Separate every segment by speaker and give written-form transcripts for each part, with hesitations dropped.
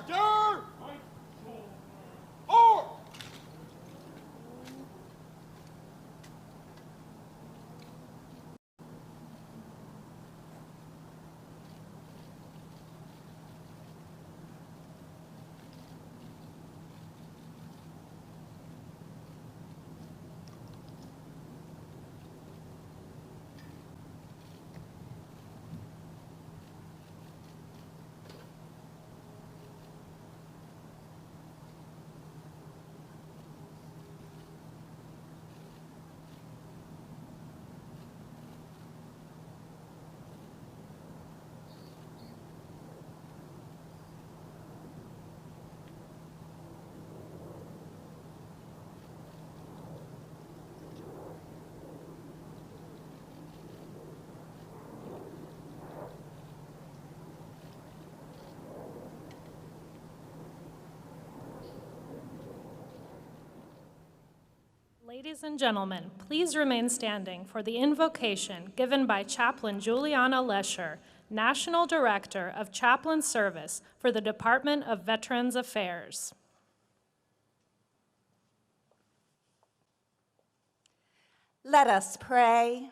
Speaker 1: Order! Order!
Speaker 2: Ladies and gentlemen, please remain standing for the invocation given by Chaplain Juliana Lesher, National Director of Chaplain Service for the Department of Veterans Affairs.
Speaker 3: Let us pray.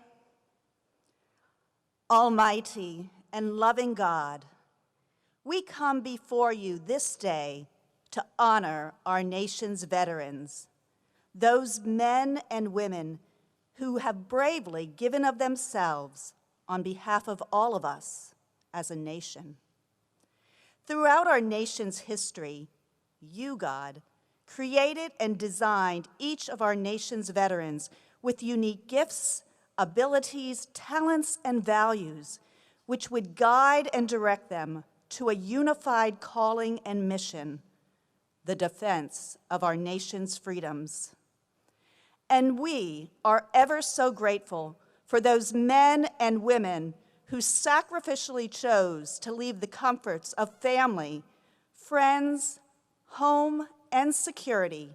Speaker 3: Almighty and loving God, we come before you this day to honor our nation's veterans, those men and women who have bravely given of themselves on behalf of all of us as a nation. Throughout our nation's history, you, God, created and designed each of our nation's veterans with unique gifts, abilities, talents, and values, which would guide and direct them to a unified calling and mission, the defense of our nation's freedoms. And we are ever so grateful for those men and women who sacrificially chose to leave the comforts of family, friends, home, and security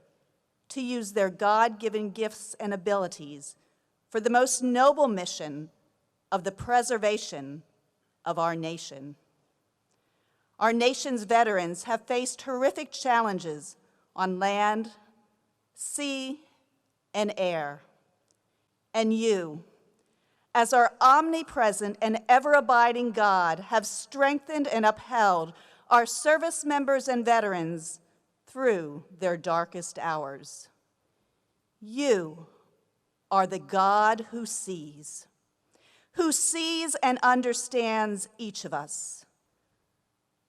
Speaker 3: to use their God-given gifts and abilities for the most noble mission of the preservation of our nation. Our nation's veterans have faced horrific challenges on land, sea, and air. And you, as our omnipresent and ever-abiding God, have strengthened and upheld our service members and veterans through their darkest hours. You are the God who sees and understands each of us.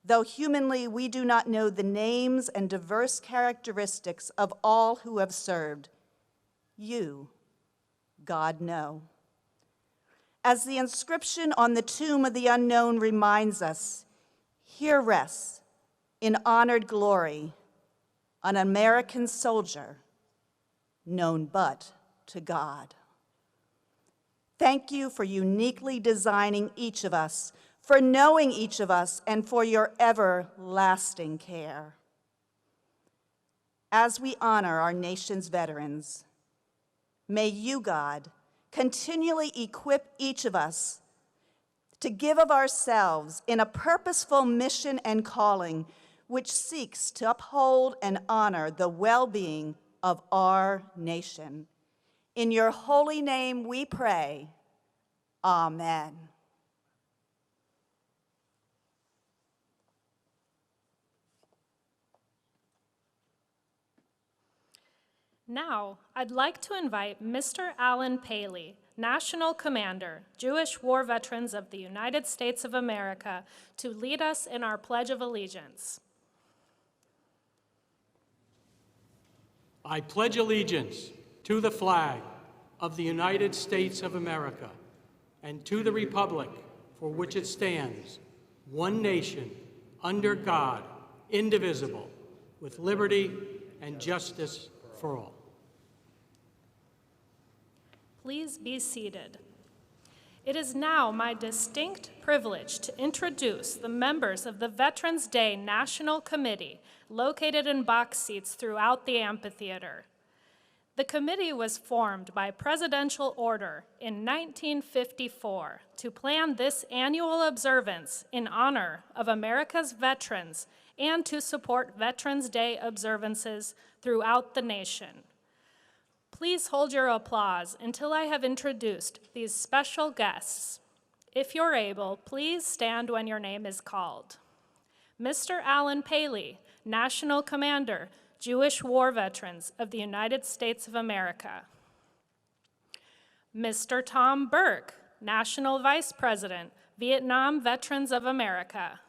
Speaker 3: Though humanly we do not know the names and diverse characteristics of all who have served, you, God, know. As the inscription on the tomb of the unknown reminds us, here rests, in honored glory, an American soldier known but to God. Thank you for uniquely designing each of us, for knowing each of us, and for your everlasting care. As we honor our nation's veterans, may you, God, continually equip each of us to give of ourselves in a purposeful mission and calling which seeks to uphold and honor the well-being of our nation. In your holy name we pray, amen.
Speaker 2: Now, I'd like to invite Mr. Alan Paley, National Commander, Jewish War Veterans of the United States of America, to lead us in our Pledge of Allegiance.
Speaker 4: I pledge allegiance to the flag of the United States of America and to the republic for which it stands, one nation, under God, indivisible, with liberty and justice for all.
Speaker 2: Please be seated. It is now my distinct privilege to introduce the members of the Veterans Day National Committee, located in box seats throughout the amphitheater. The committee was formed by presidential order in 1954 to plan this annual observance in honor of America's veterans and to support Veterans Day observances throughout the nation. Please hold your applause until I have introduced these special guests. If you're able, please stand when your name is called. Mr. Alan Paley, National Commander, Jewish War Veterans of the United States of America. Mr. Tom Burke, National Vice President, Vietnam Veterans of America.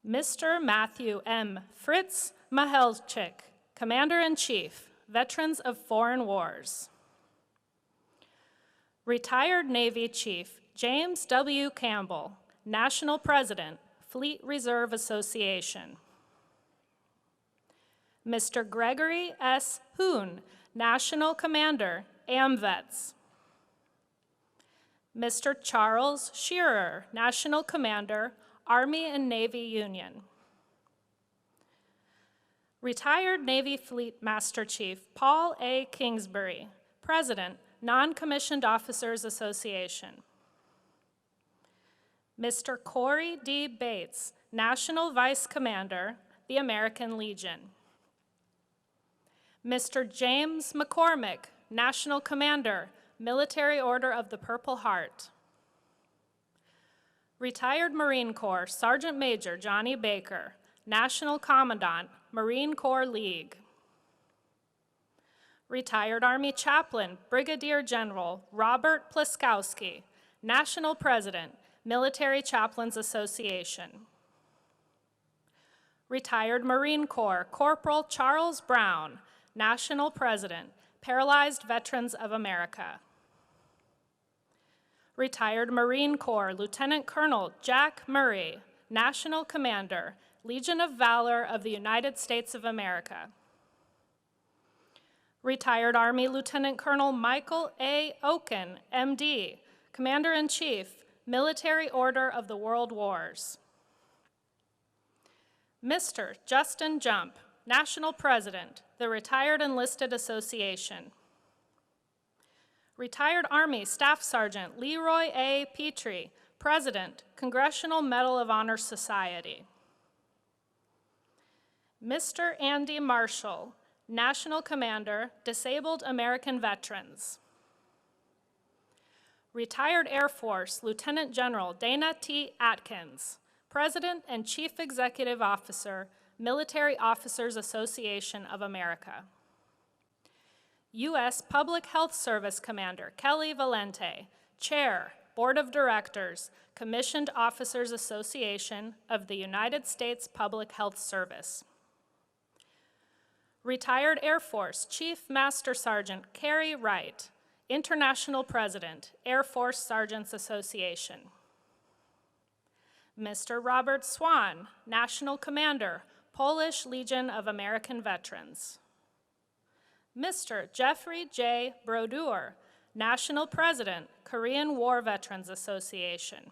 Speaker 2: Mr. Matthew M. Fritz Mahelchik, Commander-in-Chief, Veterans of Foreign Wars. Retired Navy Chief James W. Campbell, National President, Fleet Reserve Association. Mr. Gregory S. Hoon, National Commander, AMVETS. Mr. Charles Shearer, National Commander, Army and Navy Union. Retired Navy Fleet Master Chief Paul A. Kingsbury, President, Non-Commissioned Officers Association. Mr. Corey D. Bates, National Vice Commander, the American Legion. Mr. James McCormick, National Commander, Military Order of the Purple Heart. Retired Marine Corps Sergeant Major Johnny Baker, National Commandant, Marine Corps League. Retired Army Chaplain Brigadier General Robert Pliskowski, National President, Military Chaplains Association. Retired Marine Corps Corporal Charles Brown, National President, Paralyzed Veterans of America. Retired Marine Corps Lieutenant Colonel Jack Murray, National Commander, Legion of Valor of the United States of America. Retired Army Lieutenant Colonel Michael A. Oken, MD, Commander-in-Chief, Military Order of the World Wars. Mr. Justin Jump, National President, the Retired Enlisted Association. Retired Army Staff Sergeant Leroy A. Petrie, President, Congressional Medal of Honor Society. Mr. Andy Marshall, National Commander, Disabled American Veterans. Retired Air Force Lieutenant General Dana T. Atkins, President and Chief Executive Officer, Military Officers Association of America. U.S. Public Health Service Commander Kelly Valente, Chair, Board of Directors, Commissioned Officers Association of the United States Public Health Service. Retired Air Force Chief Master Sergeant Carrie Wright, International President, Air Force Sergeants Association. Mr. Robert Swan, National Commander, Polish Legion of American Veterans. Mr. Jeffrey J. Brodeur, National President, Korean War Veterans Association.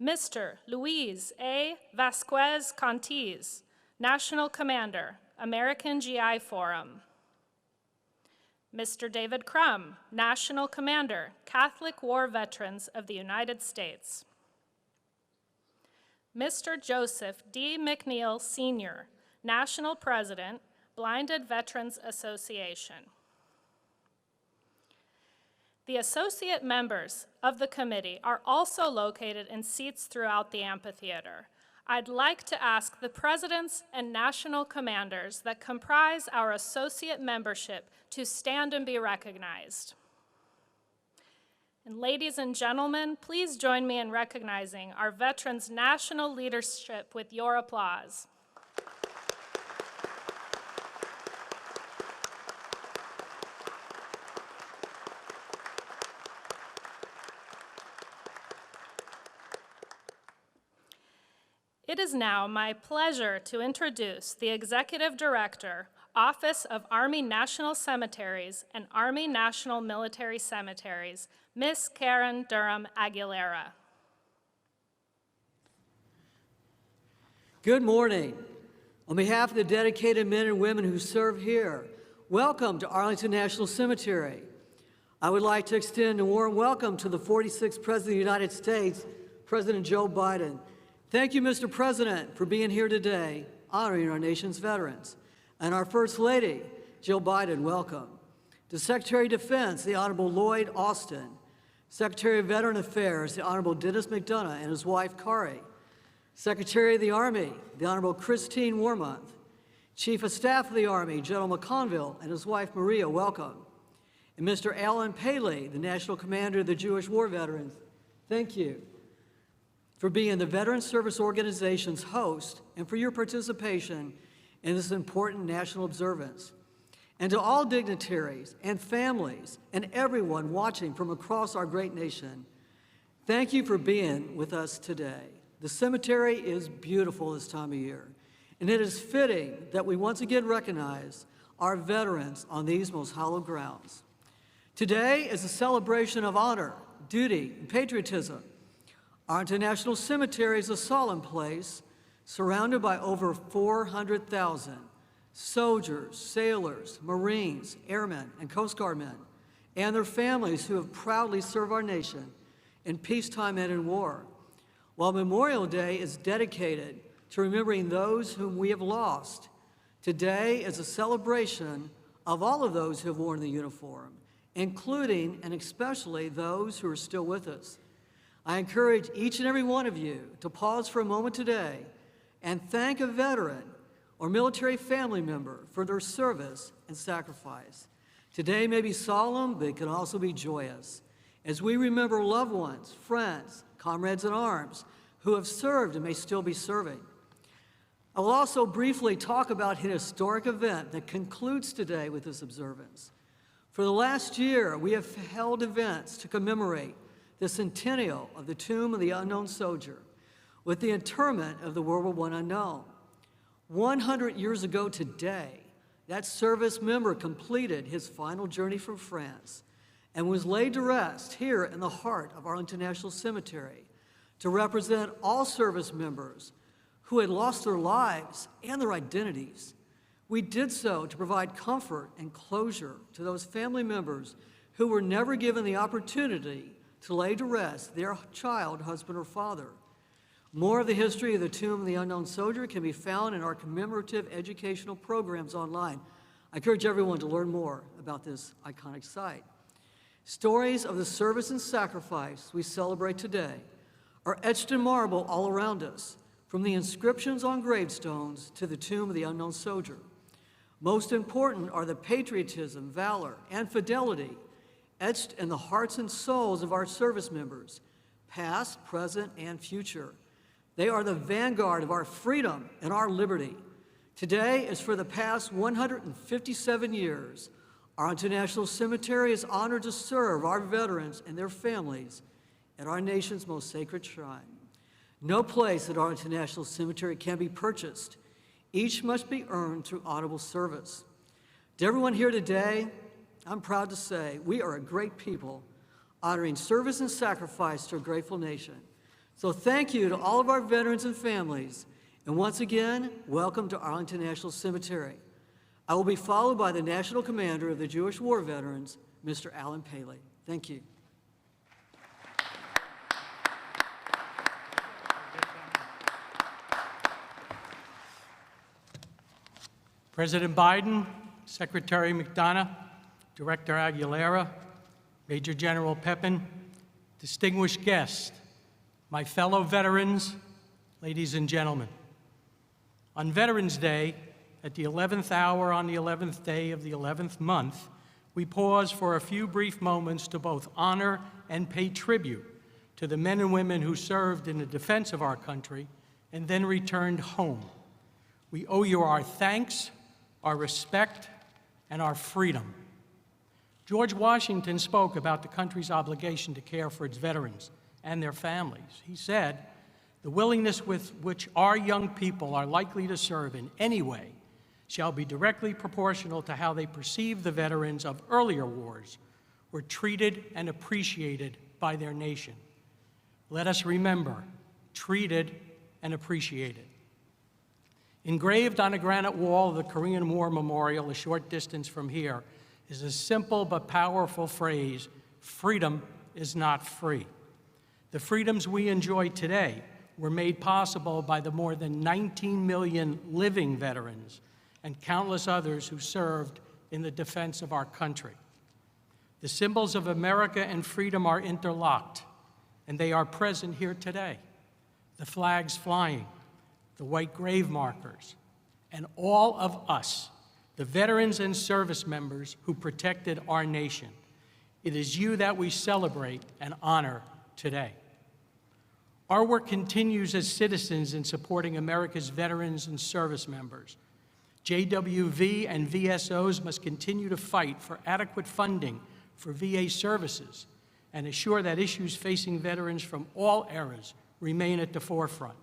Speaker 2: Mr. Luis A. Vasquez Contiz, National Commander, American GI Forum. Mr. David Crum, National Commander, Catholic War Veterans of the United States. Mr. Joseph D. McNeil, Sr., National President, Blinded Veterans Association. The associate members of the committee are also located in seats throughout the amphitheater. I'd like to ask the presidents and national commanders that comprise our associate membership to stand and be recognized. And ladies and gentlemen, please join me in recognizing our veterans' national leadership with your applause. It is now my pleasure to introduce the Executive Director, Office of Army National Cemeteries and Army National Military Cemeteries, Ms. Karen Durham Aguilera.
Speaker 1: Good morning. On behalf of the dedicated men and women who serve here, welcome to Arlington National Cemetery. I would like to extend a warm welcome to the 46th President of the United States, President Joe Biden. Thank you, Mr. President, for being here today, honoring our nation's veterans. And our First Lady, Jill Biden, welcome. To Secretary of Defense, the Honorable Lloyd Austin. Secretary of Veteran Affairs, the Honorable Dennis McDonough and his wife, Kari. Secretary of the Army, the Honorable Christine Wormuth. Chief of Staff of the Army, General McConville and his wife, Maria, welcome. And Mr. Alan Paley, the National Commander of the Jewish War Veterans, thank you for being the Veteran Service Organization's host and for your participation in this important national observance. And to all dignitaries and families and everyone watching from across our great nation, thank you for being with us today. The cemetery is beautiful this time of year, and it is fitting that we once again recognize our veterans on these most hallowed grounds. Today is a celebration of honor, duty, and patriotism. Arlington National Cemetery is a solemn place surrounded by over 400,000 soldiers, sailors, Marines, airmen, and Coast Guard men, and their families who have proudly served our nation in peacetime and in war. While Memorial Day is dedicated to remembering those whom we have lost, today is a celebration of all of those who have worn the uniform, including and especially those who are still with us. I encourage each and every one of you to pause for a moment today and thank a veteran or military family member for their service and sacrifice. Today may be solemn, but it can also be joyous, as we remember loved ones, friends, comrades in arms who have served and may still be serving. I will also briefly talk about an historic event that concludes today with this observance. For the last year, we have held events to commemorate the centennial of the Tomb of the Unknown Soldier with the interment of the World War I unknown. 100 years ago today, that service member completed his final journey from France and was laid to rest here in the heart of Arlington National Cemetery to represent all service members who had lost their lives and their identities. We did so to provide comfort and closure to those family members who were never given the opportunity to lay to rest their child, husband, or father. More of the history of the Tomb of the Unknown Soldier can be found in our commemorative educational programs online. I encourage everyone to learn more about this iconic site. Stories of the service and sacrifice we celebrate today are etched in marble all around us, from the inscriptions on gravestones to the Tomb of the Unknown Soldier. Most important are the patriotism, valor, and fidelity etched in the hearts and souls of our service members, past, present, and future. They are the vanguard of our freedom and our liberty. Today, as for the past 157 years, Arlington National Cemetery is honored to serve our veterans and their families at our nation's most sacred shrine. No place at Arlington National Cemetery can be purchased. Each must be earned through honorable service. To everyone here today, I'm proud to say we are a great people honoring service and sacrifice to a grateful nation. So thank you to all of our veterans and families, and once again, welcome to Arlington National Cemetery. I will be followed by the National Commander of the Jewish War Veterans, Mr. Alan Paley. Thank you.
Speaker 4: President Biden, Secretary McDonough, Director Aguilera, Major General Pepin, distinguished guests, my fellow veterans, ladies and gentlemen. On Veterans Day, at the 11th hour on the 11th day of the 11th month, we pause for a few brief moments to both honor and pay tribute to the men and women who served in the defense of our country and then returned home. We owe you our thanks, our respect, and our freedom. George Washington spoke about the country's obligation to care for its veterans and their families. He said, "The willingness with which our young people are likely to serve in any way shall be directly proportional to how they perceive the veterans of earlier wars were treated and appreciated by their nation." Let us remember, treated and appreciated. Engraved on a granite wall of the Korean War Memorial a short distance from here is a simple but powerful phrase: freedom is not free. The freedoms we enjoy today were made possible by the more than 19 million living veterans and countless others who served in the defense of our country. The symbols of America and freedom are interlocked, and they are present here today. The flags flying, the white grave markers, and all of us, the veterans and service members who protected our nation. It is you that we celebrate and honor today. Our work continues as citizens in supporting America's veterans and service members. JWV and VSOs must continue to fight for adequate funding for VA services and assure that issues facing veterans from all eras remain at the forefront.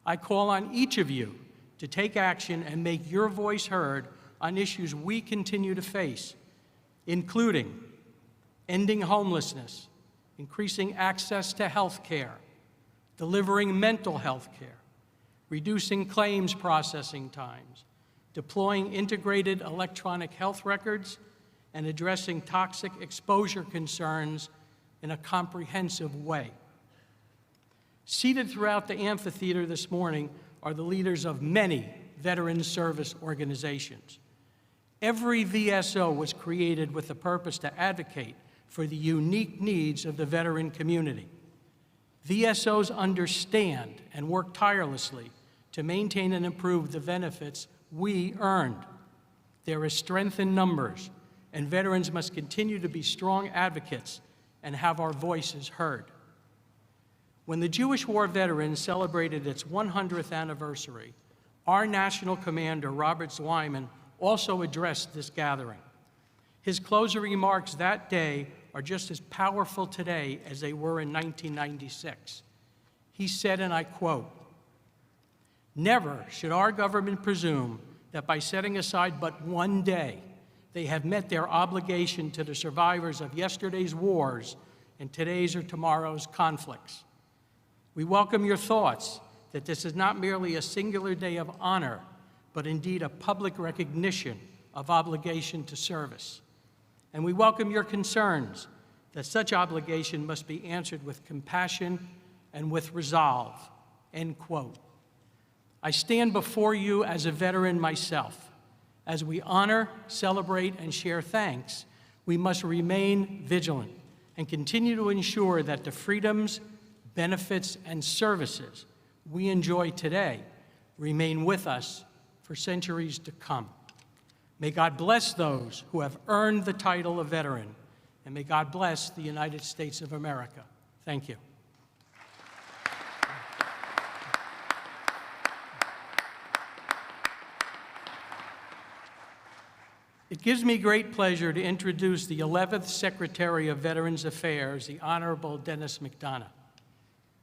Speaker 4: I call on each of you to take action and make your voice heard on issues we continue to face, including ending homelessness, increasing access to health care, delivering mental health care, reducing claims processing times, deploying integrated electronic health records, and addressing toxic exposure concerns in a comprehensive way. Seated throughout the amphitheater this morning are the leaders of many veteran service organizations. Every VSO was created with the purpose to advocate for the unique needs of the veteran community. VSOs understand and work tirelessly to maintain and improve the benefits we earned. There is strength in numbers, and veterans must continue to be strong advocates and have our voices heard. When the Jewish War Veterans celebrated its 100th anniversary, our national commander, Robert Zweiman, also addressed this gathering. His closing remarks that day are just as powerful today as they were in 1996. He said, and I quote, "Never should our government presume that by setting aside but one day, they have met their obligation to the survivors of yesterday's wars and today's or tomorrow's conflicts. We welcome your thoughts that this is not merely a singular day of honor, but indeed a public recognition of obligation to service. And we welcome your concerns that such obligation must be answered with compassion and with resolve," end quote. I stand before you as a veteran myself. As we honor, celebrate, and share thanks, we must remain vigilant and continue to ensure that the freedoms, benefits, and services we enjoy today remain with us for centuries to come. May God bless those who have earned the title of veteran, and may God bless the United States of America. Thank you. It gives me great pleasure to introduce the 11th Secretary of Veterans Affairs, the Honorable Dennis McDonough.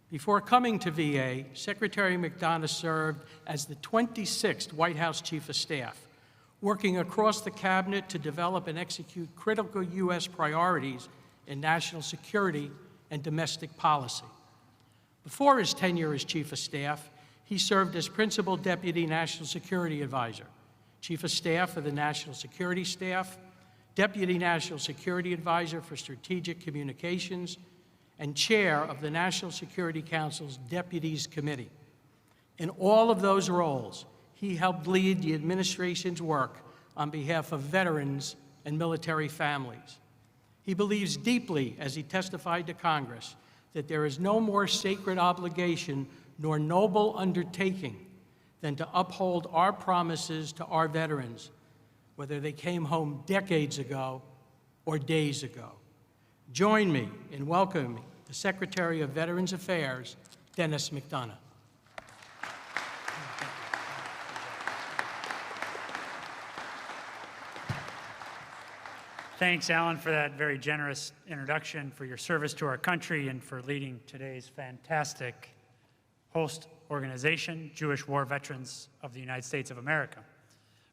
Speaker 4: Before coming to VA, Secretary McDonough served as the 26th White House Chief of Staff, working across the cabinet to develop and execute critical U.S. priorities in national security and domestic policy. Before his tenure as Chief of Staff, he served as Principal Deputy National Security Advisor, Chief of Staff of the National Security Staff, Deputy National Security Advisor for Strategic Communications, and Chair of the National Security Council's Deputies Committee. In all of those roles, he helped lead the administration's work on behalf of veterans and military families. He believes deeply, as he testified to Congress, that there is no more sacred obligation nor noble undertaking than to uphold our promises to our veterans, whether they came home decades ago or days ago. Join me in welcoming the Secretary of Veterans Affairs, Dennis McDonough.
Speaker 5: Thanks, Alan, for that very generous introduction, for your service to our country, and for leading today's fantastic host organization, Jewish War Veterans of the United States of America.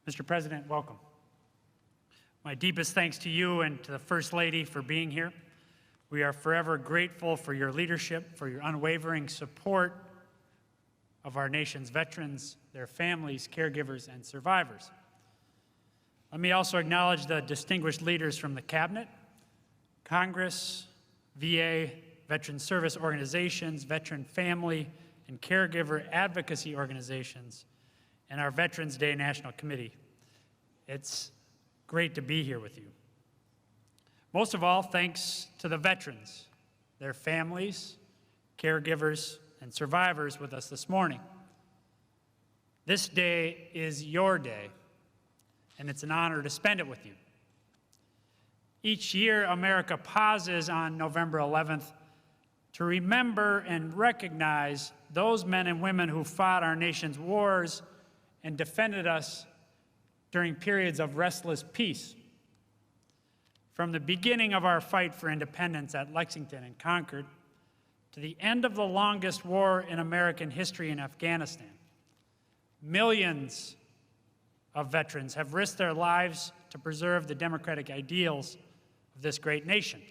Speaker 5: Mr. President, welcome. My deepest thanks to you and to the First Lady for being here. We are forever grateful for your leadership, for your unwavering support of our nation's veterans, their families, caregivers, and survivors. Let me also acknowledge the distinguished leaders from the Cabinet, Congress, VA, veteran service organizations, veteran family, and caregiver advocacy organizations, and our Veterans Day National Committee. It's great to be here with you. Most of all, thanks to the veterans, their families, caregivers, and survivors with us this morning. This day is your day, and it's an honor to spend it with you. Each year, America pauses on November 11th to remember and recognize those men and women who fought our nation's wars and defended us during periods of restless peace. From the beginning of our fight for independence at Lexington and Concord to the end of the longest war in American history in Afghanistan, millions of veterans have risked their lives to preserve the democratic ideals of this great nation.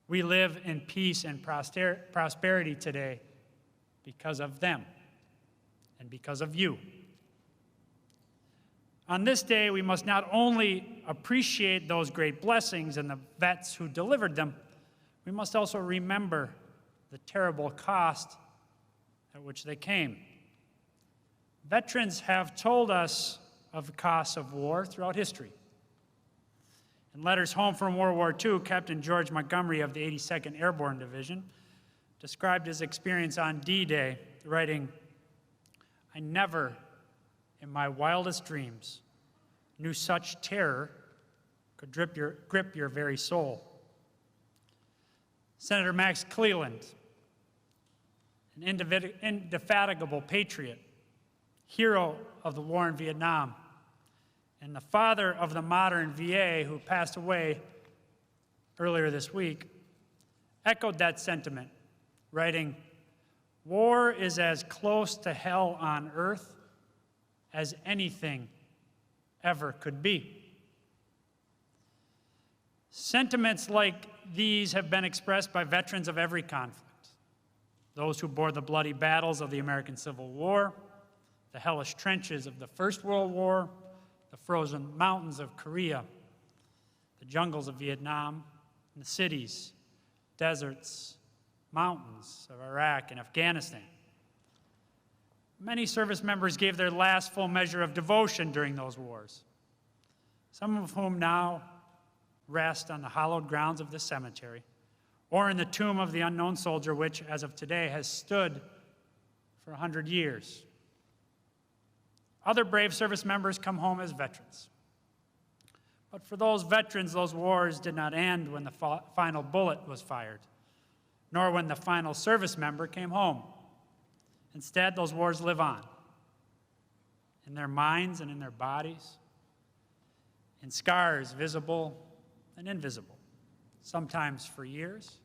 Speaker 5: We live in peace and prosperity today because of them and because of you. On this day, we must not only appreciate those great blessings and the vets who delivered them, we must also remember the terrible cost at which they came. Veterans have told us of the costs of war throughout history. In letters home from World War II, Captain George Montgomery of the 82nd Airborne Division described his experience on D-Day, writing, "I never, in my wildest dreams, knew such terror could grip your very soul." Senator Max Cleland, an indefatigable patriot, hero of the war in Vietnam, and the father of the modern VA, who passed away earlier this week, echoed that sentiment, writing, "War is as close to hell on earth as anything ever could be." Sentiments like these have been expressed by veterans of every conflict. Those who bore the bloody battles of the American Civil War, the hellish trenches of the First World War, the frozen mountains of Korea, the jungles of Vietnam, and the cities, deserts, mountains of Iraq and Afghanistan. Many service members gave their last full measure of devotion during those wars, some of whom now rest on the hallowed grounds of this cemetery or in the tomb of the unknown soldier, which, as of today, has stood for 100 years. Other brave service members come home as veterans. But for those veterans, those wars did not end when the final bullet was fired, nor when the final service member came home. Instead, those wars live on in their minds and in their bodies, in scars visible and invisible, sometimes for years,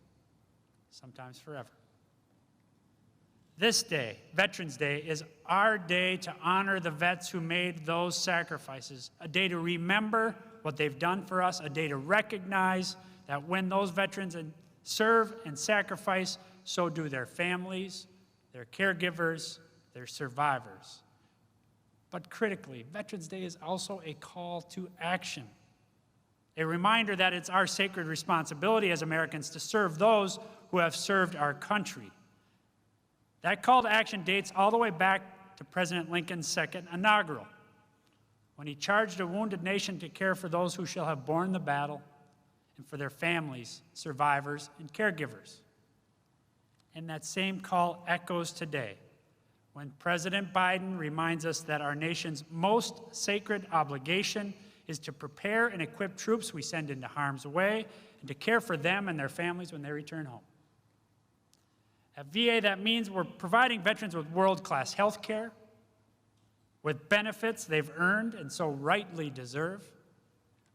Speaker 5: sometimes forever. This day, Veterans Day, is our day to honor the vets who made those sacrifices, a day to remember what they've done for us, a day to recognize that when those veterans serve and sacrifice, so do their families, their caregivers, their survivors. But critically, Veterans Day is also a call to action, a reminder that it's our sacred responsibility as Americans to serve those who have served our country. That call to action dates all the way back to President Lincoln's second inaugural, when he charged a wounded nation to care for those who shall have borne the battle and for their families, survivors, and caregivers. And that same call echoes today when President Biden reminds us that our nation's most sacred obligation is to prepare and equip troops we send into harm's way and to care for them and their families when they return home. At VA, that means we're providing veterans with world-class health care, with benefits they've earned and so rightly deserve,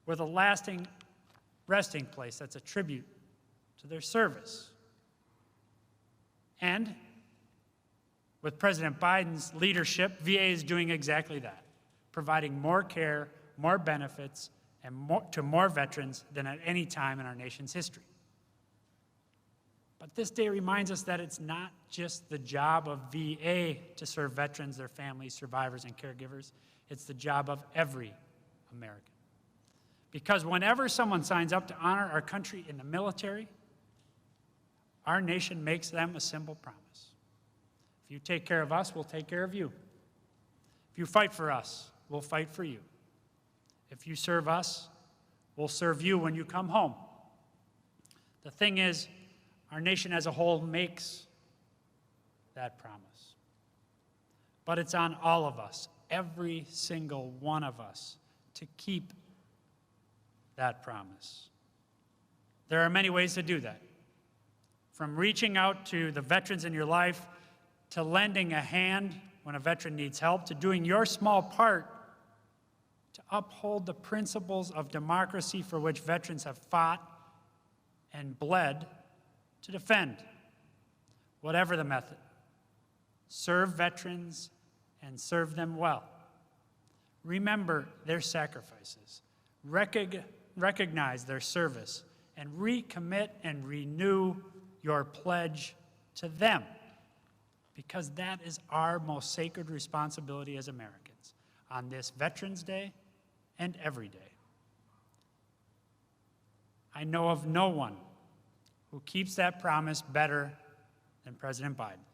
Speaker 5: with a lasting resting place that's a tribute to their service. And with President Biden's leadership, VA is doing exactly that, providing more care, more benefits, and to more veterans than at any time in our nation's history. But this day reminds us that it's not just the job of VA to serve veterans, their families, survivors, and caregivers. It's the job of every American. Because whenever someone signs up to honor our country in the military, our nation makes them a simple promise. If you take care of us, we'll take care of you. If you fight for us, we'll fight for you. If you serve us, we'll serve you when you come home. The thing is, our nation as a whole makes that promise. But it's on all of us, every single one of us, to keep that promise. There are many ways to do that. From reaching out to the veterans in your life, to lending a hand when a veteran needs help, to doing your small part to uphold the principles of democracy for which veterans have fought and bled to defend. Whatever the method, serve veterans and serve them well. Remember their sacrifices, recognize their service, and recommit and renew your pledge to them, because that is our most sacred responsibility as Americans on this Veterans Day and every day. I know of no one who keeps that promise better than President Biden.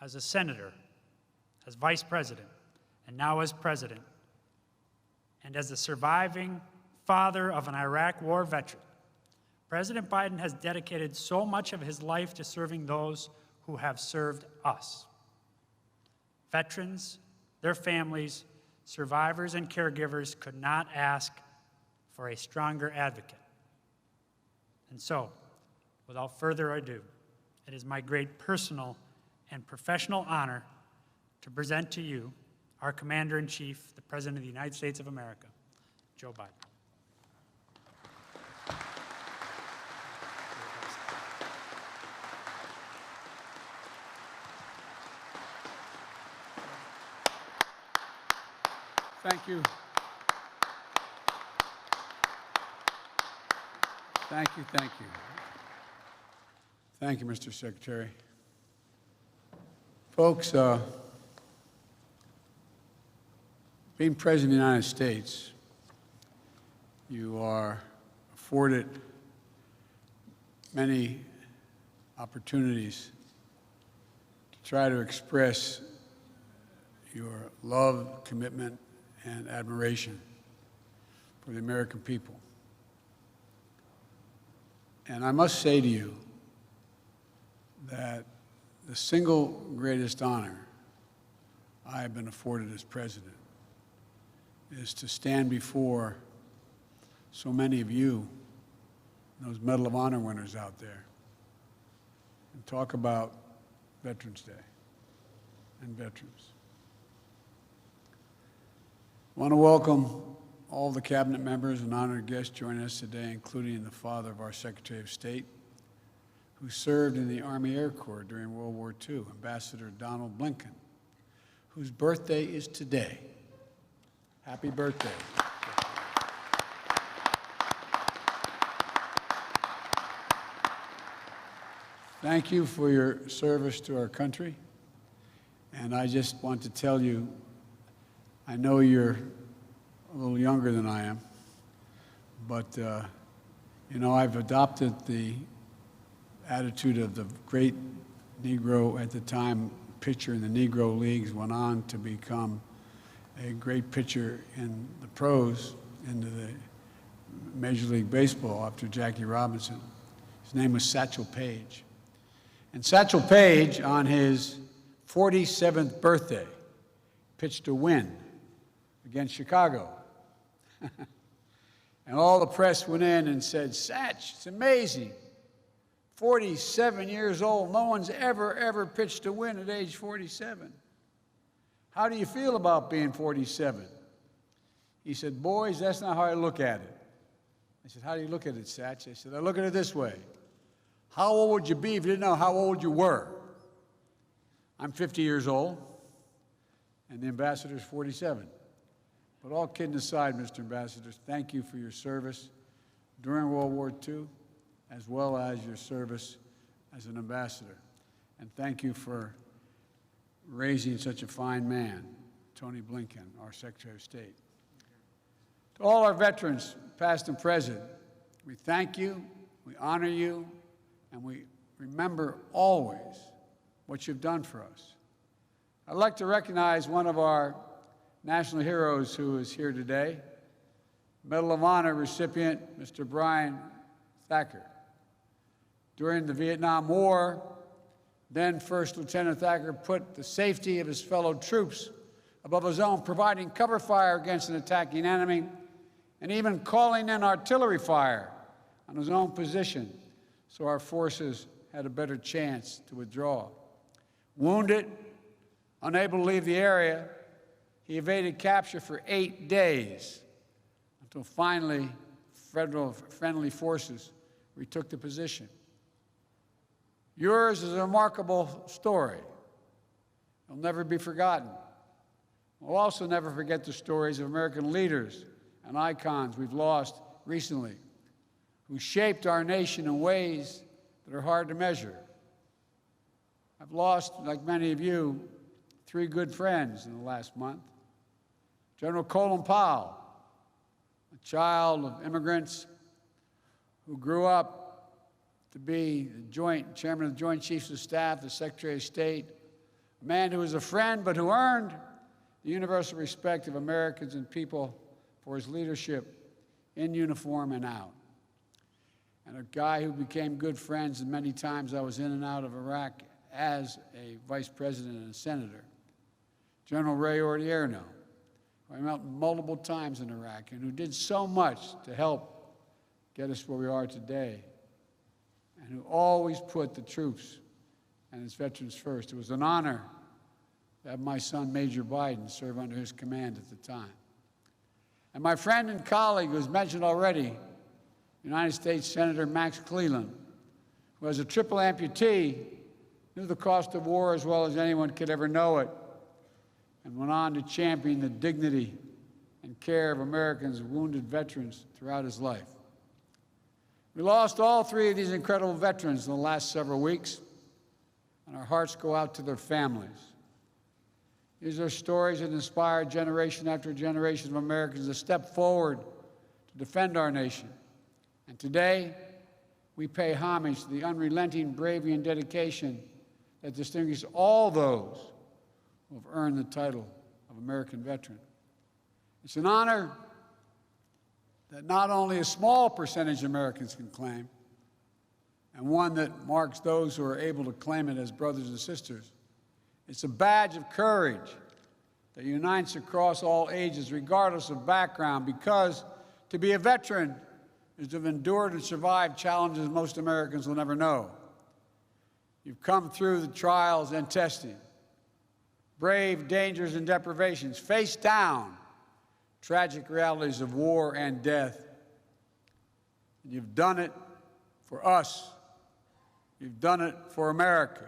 Speaker 5: As a senator, as vice president, and now as president, and as the surviving father of an Iraq war veteran, President Biden has dedicated so much of his life to serving those who have served us. Veterans, their families, survivors, and caregivers could not ask for a stronger advocate. And so, without further ado, it is my great personal and professional honor to present to you our Commander-in-Chief, the President of the United States of America, Joe Biden.
Speaker 6: Thank you. Thank you, thank you. Thank you, Mr. Secretary. Folks, being President of the United States, you are afforded many opportunities to try to express your love, commitment, and admiration for the American people. And I must say to you that the single greatest honor I have been afforded as president is to stand before so many of you, those Medal of Honor winners out there, and talk about Veterans Day and veterans. I want to welcome all the cabinet members and honored guests joining us today, including the father of our Secretary of State, who served in the Army Air Corps during World War II, Ambassador Donald Blinken, whose birthday is today. Happy birthday. Thank you for your service to our country. And I just want to tell you, I know you're a little younger than I am, but you know, I've adopted the attitude of the great Negro at the time pitcher in the Negro Leagues, went on to become a great pitcher in the pros, into the Major League Baseball after Jackie Robinson. His name was Satchel Paige. And Satchel Paige, on his 47th birthday, pitched a win against Chicago. And all the press went in and said, Satch, it's amazing. 47 years old, no one's ever pitched a win at age 47. How do you feel about being 47? He said, boys, that's not how I look at it. I said, how do you look at it, Satch? I said, I look at it this way. How old would you be if you didn't know how old you were? I'm 50 years old, and the ambassador's 47. But all kidding aside, Mr. Ambassador, thank you for your service during World War II, as well as your service as an ambassador. And thank you for raising such a fine man, Tony Blinken, our Secretary of State. To all our veterans, past and present, we thank you, we honor you, and we remember always what you've done for us. I'd like to recognize one of our national heroes who is here today, Medal of Honor recipient, Mr. Brian Thacker. During the Vietnam War, then First Lieutenant Thacker put the safety of his fellow troops above his own, providing cover fire against an attacking enemy, and even calling in artillery fire on his own position so our forces had a better chance to withdraw. Wounded, unable to leave the area, he evaded capture for 8 days until finally federal friendly forces retook the position. Yours is a remarkable story. It'll never be forgotten. We'll also never forget the stories of American leaders and icons we've lost recently, who shaped our nation in ways that are hard to measure. I've lost, like many of you, 3 good friends in the last month. General Colin Powell, a child of immigrants who grew up to be the chairman of the Joint Chiefs of Staff, the Secretary of State, a man who was a friend but who earned the universal respect of Americans and people for his leadership in uniform and out. And a guy who became good friends, and many times I was in and out of Iraq as a vice president and a senator, General Ray Odierno, who I met multiple times in Iraq and who did so much to help get us where we are today, and who always put the troops and his veterans first. It was an honor to have my son, Major Biden, serve under his command at the time. And my friend and colleague, who was mentioned already, United States Senator Max Cleland, who as a triple amputee knew the cost of war as well as anyone could ever know it, and went on to champion the dignity and care of Americans' wounded veterans throughout his life. We lost all 3 of these incredible veterans in the last several weeks, and our hearts go out to their families. These are stories that inspire generation after generation of Americans to step forward to defend our nation. And today, we pay homage to the unrelenting bravery and dedication that distinguishes all those who have earned the title of American veteran. It's an honor that not only a small percentage of Americans can claim, and one that marks those who are able to claim it as brothers and sisters. It's a badge of courage that unites across all ages, regardless of background, because to be a veteran is to have endured and survived challenges most Americans will never know. You've come through the trials and testing, braved dangers and deprivations, faced down tragic realities of war and death. And you've done it for us. You've done it for America,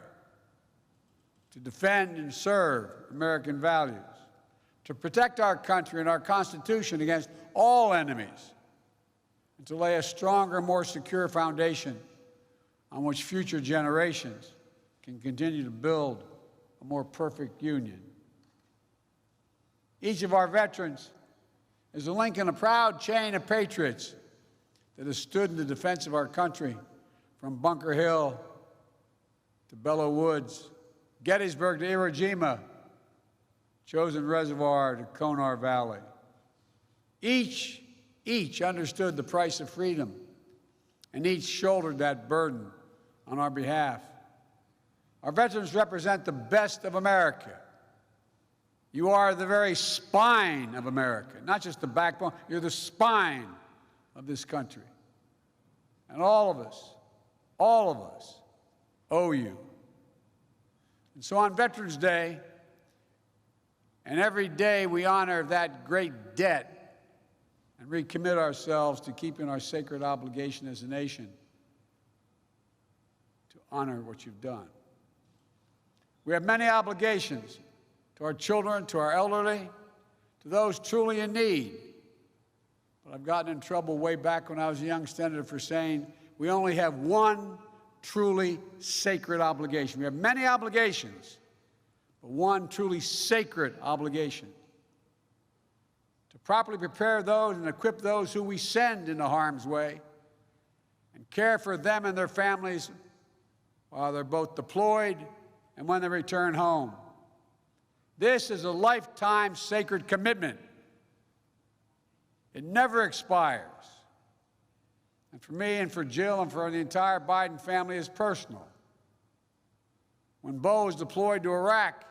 Speaker 6: to defend and serve American values, to protect our country and our Constitution against all enemies, and to lay a stronger, more secure foundation on which future generations can continue to build a more perfect union. Each of our veterans is a link in a proud chain of patriots that has stood in the defense of our country from Bunker Hill to Belleau Woods, Gettysburg to Iwo Jima, Chosin Reservoir to Konar Valley. Each understood the price of freedom, and each shouldered that burden on our behalf. Our veterans represent the best of America. You are the very spine of America, not just the backbone. You're the spine of this country. And all of us owe you. And so on Veterans Day, and every day we honor that great debt and recommit ourselves to keeping our sacred obligation as a nation to honor what you've done. We have many obligations to our children, to our elderly, to those truly in need. But I've gotten in trouble way back when I was a young senator for saying we only have one truly sacred obligation. We have many obligations, but one truly sacred obligation: to properly prepare those and equip those who we send into harm's way and care for them and their families while they're both deployed and when they return home. This is a lifetime sacred commitment. It never expires. And for me and for Jill and for the entire Biden family, it's personal. When Bo was deployed to Iraq,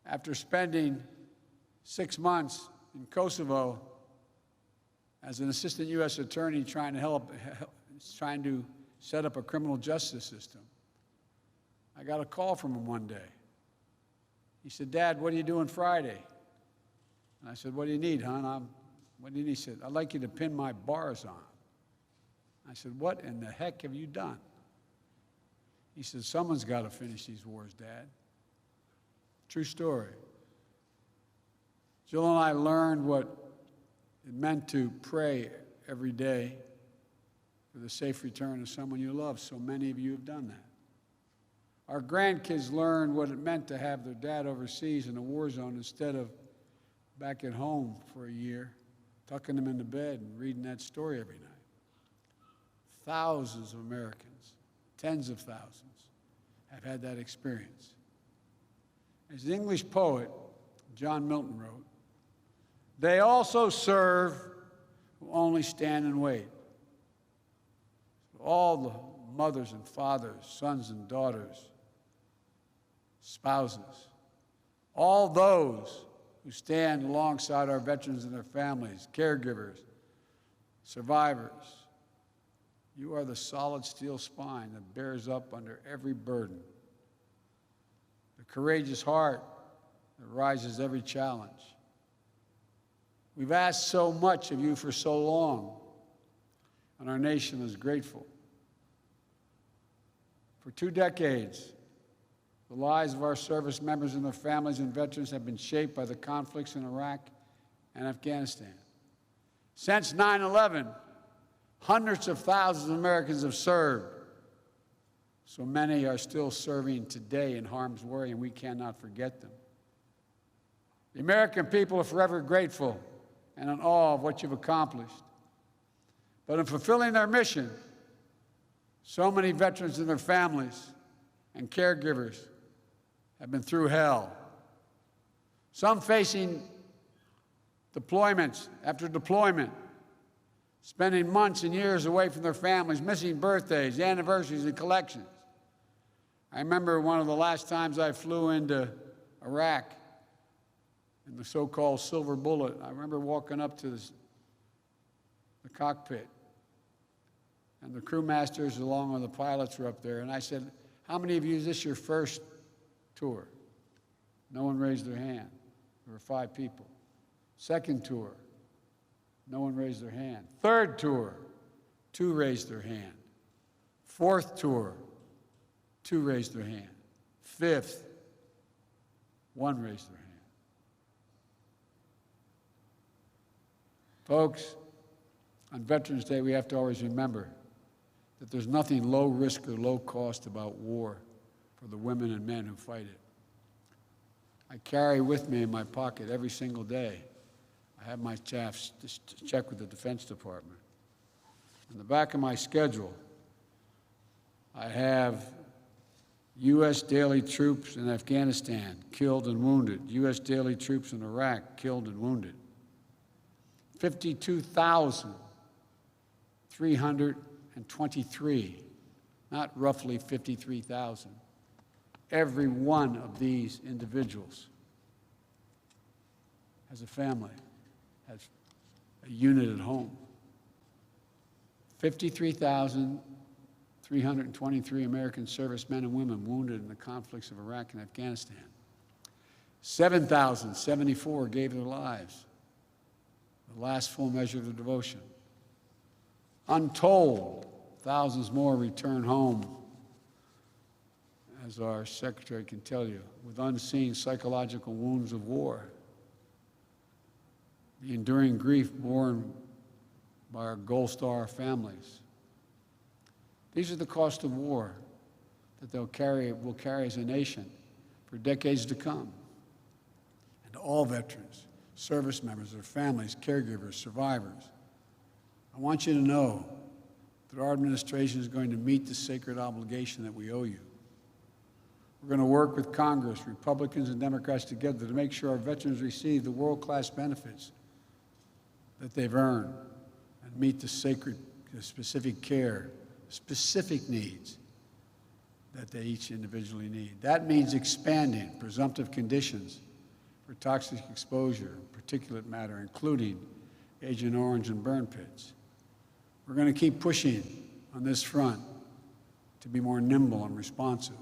Speaker 6: after spending 6 months in Kosovo as an assistant U.S. attorney trying to set up a criminal justice system, I got a call from him one day. He said, "Dad, what are you doing Friday?" And I said, "What do you need, hon?" What do you need? He said, "I'd like you to pin my bars on." I said, "What in the heck have you done?" He said, "Someone's got to finish these wars, Dad." True story. Jill and I learned what it meant to pray every day for the safe return of someone you love. So many of you have done that. Our grandkids learned what it meant to have their dad overseas in a war zone instead of back at home for a year, tucking them into bed and reading that story every night. Thousands of Americans, tens of thousands, have had that experience. As the English poet John Milton wrote, "They also serve who only stand and wait." So all the mothers and fathers, sons and daughters, spouses, all those who stand alongside our veterans and their families, caregivers, survivors, you are the solid steel spine that bears up under every burden, the courageous heart that rises every challenge. We've asked so much of you for so long, and our nation is grateful. For 2 decades, the lives of our service members and their families and veterans have been shaped by the conflicts in Iraq and Afghanistan. Since 9/11, hundreds of thousands of Americans have served. So many are still serving today in harm's way, and we cannot forget them. The American people are forever grateful and in awe of what you've accomplished. But in fulfilling their mission, so many veterans and their families and caregivers have been through hell. Some facing deployments after deployment, spending months and years away from their families, missing birthdays, anniversaries, and collections. I remember one of the last times I flew into Iraq in the so-called Silver Bullet. I remember walking up to the cockpit, and the crew masters along with the pilots were up there, and I said, "How many of you, is this your first tour?" No one raised their hand. There were 5 people. Second tour, no one raised their hand. Third tour, 2 raised their hand. Fourth tour, 2 raised their hand. Fifth, 1 raised their hand. Folks, on Veterans Day, we have to always remember that there's nothing low risk or low cost about war for the women and men who fight it. I carry with me in my pocket every single day. I have my staff check with the Defense Department. In the back of my schedule, I have U.S. daily troops in Afghanistan killed and wounded, U.S. daily troops in Iraq killed and wounded. 52,323, not roughly 53,000. Every one of these individuals has a family, has a unit at home. 53,323 American servicemen and women wounded in the conflicts of Iraq and Afghanistan. 7,074 gave their lives, the last full measure of their devotion. Untold, thousands more return home, as our secretary can tell you, with unseen psychological wounds of war. The enduring grief borne by our Gold Star families. These are the cost of war that we'll carry as a nation for decades to come. And to all veterans, service members, their families, caregivers, survivors, I want you to know that our administration is going to meet the sacred obligation that we owe you. We're going to work with Congress, Republicans and Democrats together to make sure our veterans receive the world-class benefits that they've earned and meet the specific care, specific needs that they each individually need. That means expanding presumptive conditions for toxic exposure, particulate matter, including Agent Orange and burn pits. We're going to keep pushing on this front to be more nimble and responsive,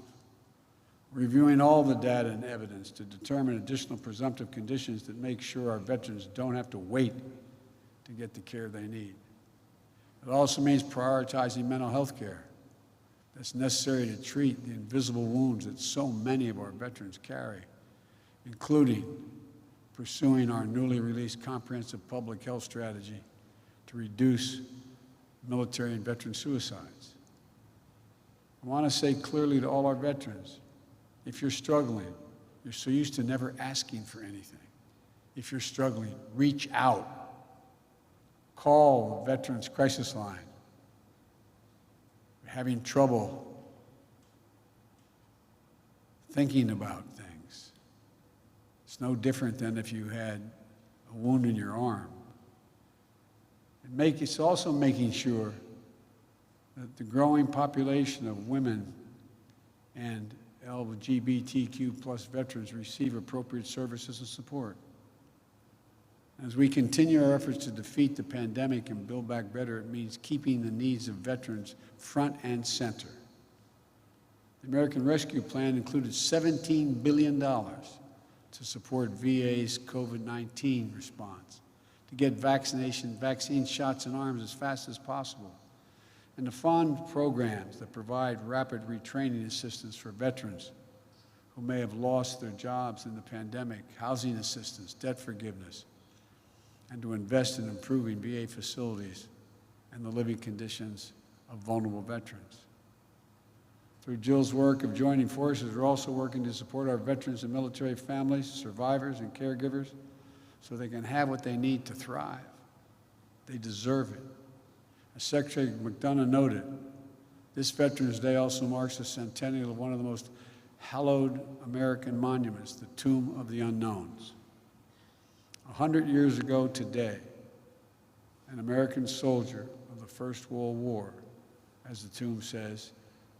Speaker 6: reviewing all the data and evidence to determine additional presumptive conditions that make sure our veterans don't have to wait to get the care they need. It also means prioritizing mental health care that's necessary to treat the invisible wounds that so many of our veterans carry, including pursuing our newly released comprehensive public health strategy to reduce military and veteran suicides. I want to say clearly to all our veterans, if you're struggling, you're so used to never asking for anything. If you're struggling, reach out. Call the Veterans Crisis Line. You're having trouble thinking about things. It's no different than if you had a wound in your arm. It's also making sure that the growing population of women and LGBTQ plus veterans receive appropriate services and support. As we continue our efforts to defeat the pandemic and build back better, it means keeping the needs of veterans front and center. The American Rescue Plan included $17 billion to support VA's COVID-19 response, to get vaccine shots in arms as fast as possible, and to fund programs that provide rapid retraining assistance for veterans who may have lost their jobs in the pandemic, housing assistance, debt forgiveness, and to invest in improving VA facilities and the living conditions of vulnerable veterans. Through Jill's work of joining forces, we're also working to support our veterans and military families, survivors, and caregivers so they can have what they need to thrive. They deserve it. As Secretary McDonough noted, this Veterans Day also marks the centennial of one of the most hallowed American monuments, the Tomb of the Unknowns. 100 years ago today, an American soldier of the First World War, as the tomb says,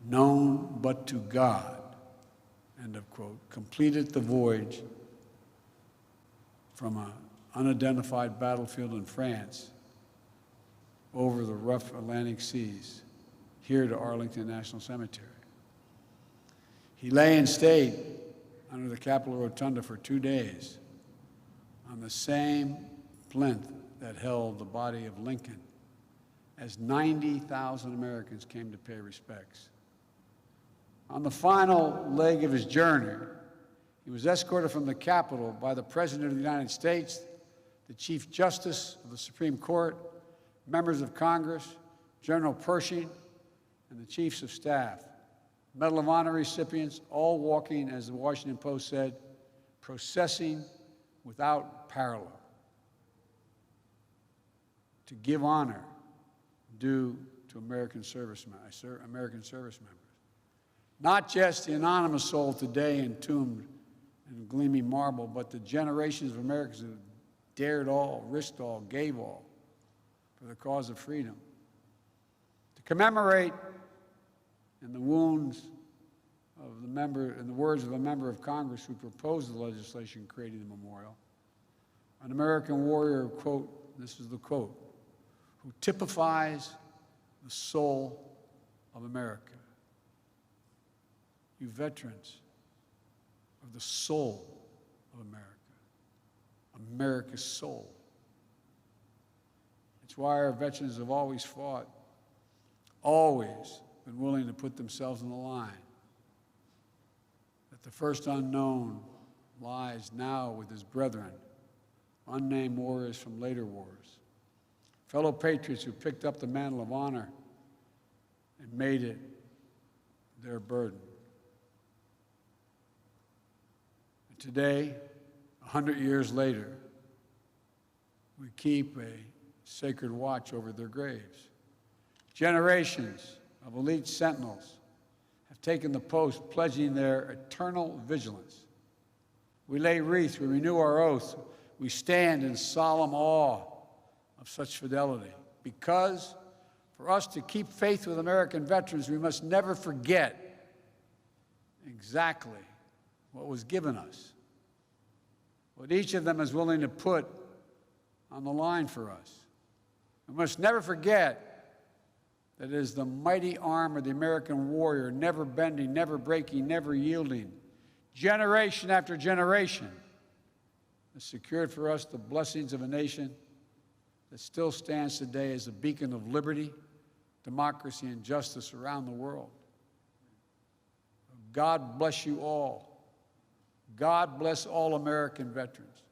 Speaker 6: known but to God, end of quote, completed the voyage from an unidentified battlefield in France over the rough Atlantic seas, here to Arlington National Cemetery. He lay and stayed under the Capitol Rotunda for 2 days on the same plinth that held the body of Lincoln, as 90,000 Americans came to pay respects. On the final leg of his journey, he was escorted from the Capitol by the President of the United States, the Chief Justice of the Supreme Court, members of Congress, General Pershing, and the Chiefs of Staff. Medal of Honor recipients, all walking, as the Washington Post said, processing without parallel, to give honor due to American service members. Not just the anonymous soul today entombed in gleaming marble, but the generations of Americans who dared all, risked all, gave all for the cause of freedom. To commemorate in the wounds of the member, in the words of a member of Congress who proposed the legislation creating the memorial, an American warrior, quote, this is the quote, who typifies the soul of America. You veterans are the soul of America, America's soul. It's why our veterans have always fought, always been willing to put themselves on the line. That the first unknown lies now with his brethren, unnamed warriors from later wars, fellow patriots who picked up the mantle of honor and made it their burden. And today, 100 years later, we keep a sacred watch over their graves. Generations of elite sentinels have taken the post, pledging their eternal vigilance. We lay wreath, we renew our oath, we stand in solemn awe of such fidelity. Because for us to keep faith with American veterans, we must never forget exactly what was given us, what each of them is willing to put on the line for us. We must never forget that it is the mighty arm of the American warrior, never bending, never breaking, never yielding, generation after generation, has secured for us the blessings of a nation that still stands today as a beacon of liberty, democracy, and justice around the world. God bless you all. God bless all American veterans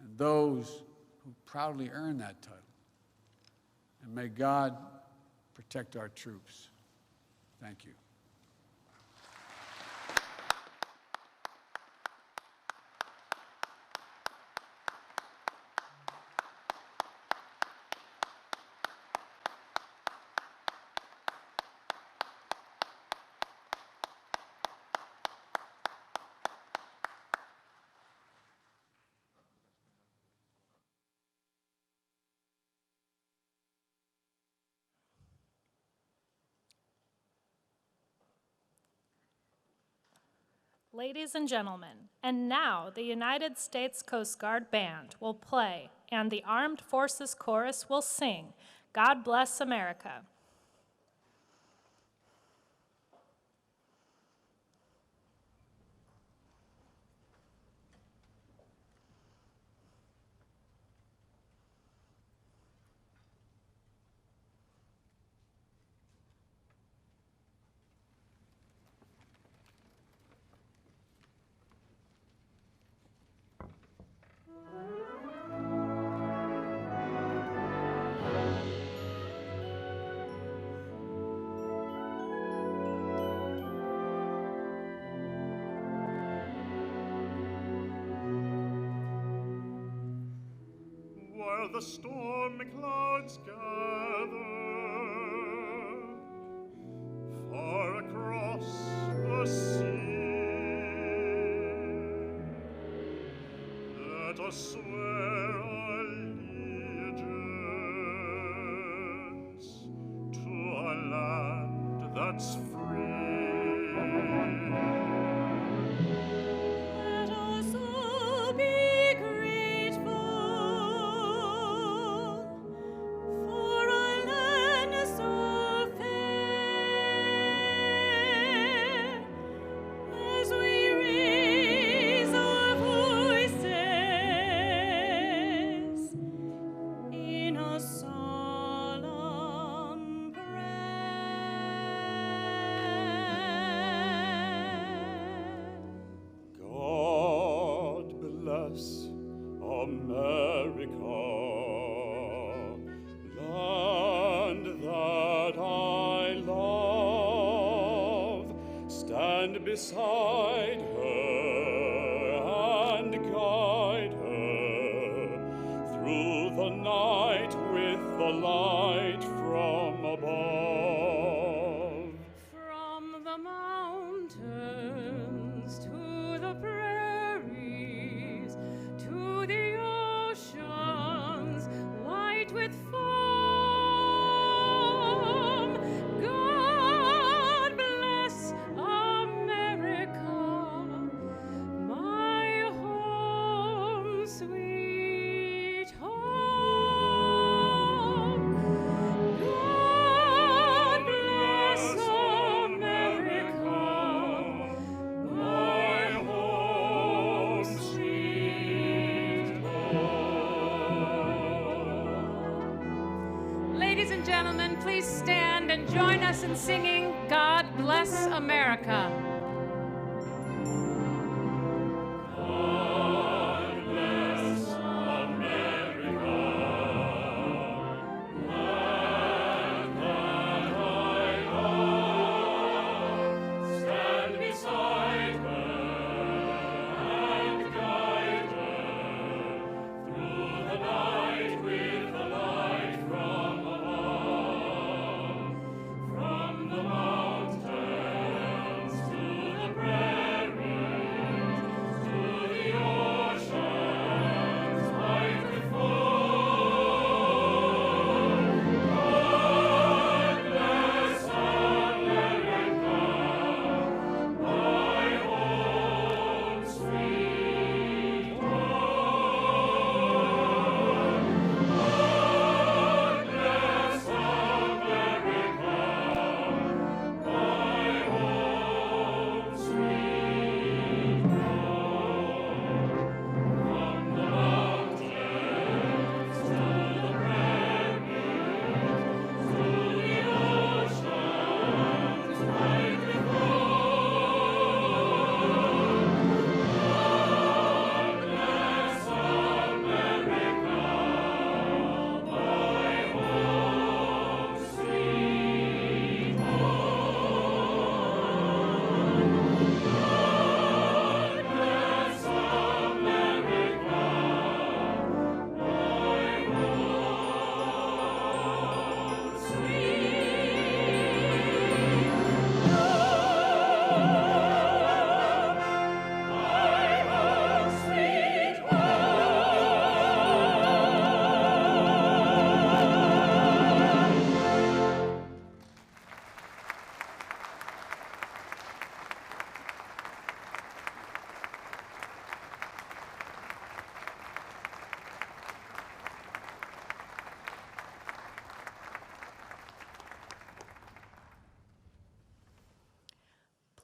Speaker 6: and those who proudly earn that title. And may God protect our troops. Thank you.
Speaker 2: Ladies and gentlemen, and now the United States Coast Guard Band will play and the Armed Forces Chorus will sing, God Bless America.
Speaker 7: While the stormy clouds gather far across the sea, let us swear allegiance to a land that's free.
Speaker 8: Let us all be grateful for a land so fair, as we raise our voices in a solemn prayer.
Speaker 7: God bless America, land that I love. Stand beside her and guide her through the night with the light from above.
Speaker 8: From the mountains to the prairies, to the oceans white with foam, God bless America, my home, sweet home. God bless America, my home, sweet home. Ladies and gentlemen, please stand and join us in singing God Bless America. God bless America, land that I love. Stand beside her and guide her through the night with the light from above. From the mountains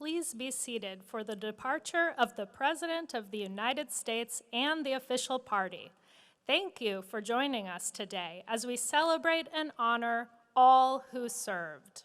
Speaker 2: please be seated for the departure of the President of the United States and the official party. Thank you for joining us today as we celebrate and honor all who served.